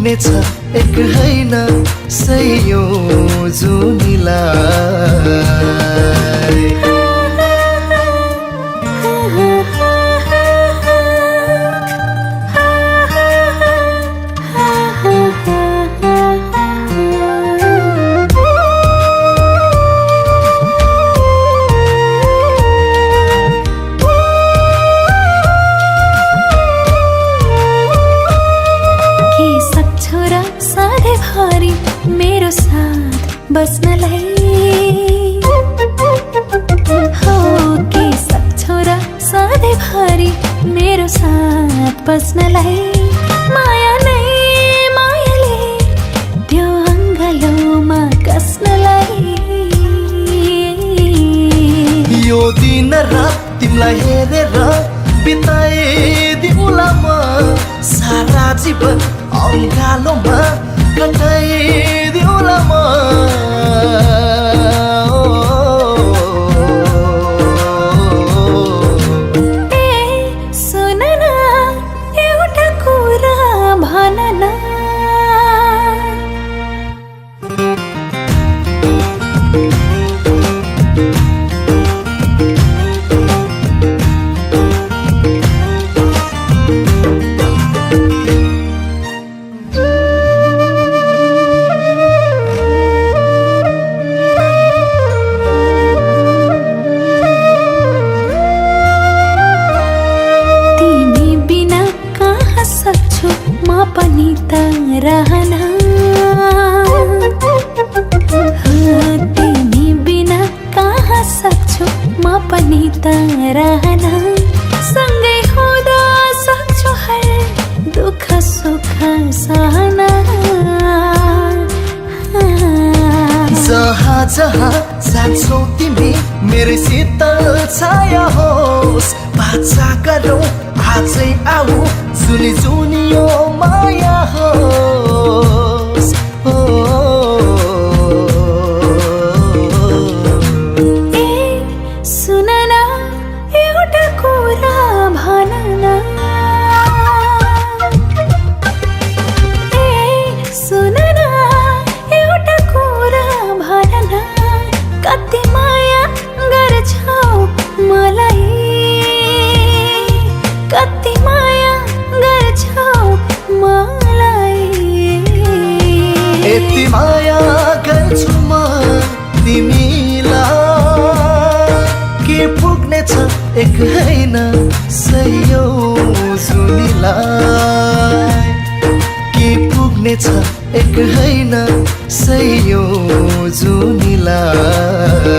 पुग्नेछ एक हैन सयौं जुनीलाई। मेरो साथ बस्नलाई हो के सक्छौ र सधैँभरि मेरो साथ बस्नलाई। माया नै मायाले त्यो अङ्गलोमा कस्नलाई। यो दिन रात तिमीलाई हेरेर बिताइदिउँला म सारा जीवन अङ्गालोमा कटाइदिउँला म। ए सुन न एउटा कुरा भन न। पनि त रहन तिमी बिना कहाँ सक्छु म पनि त रहन। सँगै हुँदा सक्छु हर दुःख सुख सहन। जहाँ जहाँ जान्छौ तिमी मेरो शीतल छाया होस्। बाचा गरौँ आजै आऊ जुनी जुनी यो माया होस्। ए सुन न एउटा कुरा भन न। ए सुन न एउटा कुरा भन न। कति माया गर्छौ मलाई कति माया गर्छौ मलाई। यति माया गर्छु म तिमीलाई के पुग्नेछ एक हैन सयौं जुनीलाई। के पुग्नेछ एक हैन सयौं जुनीलाई।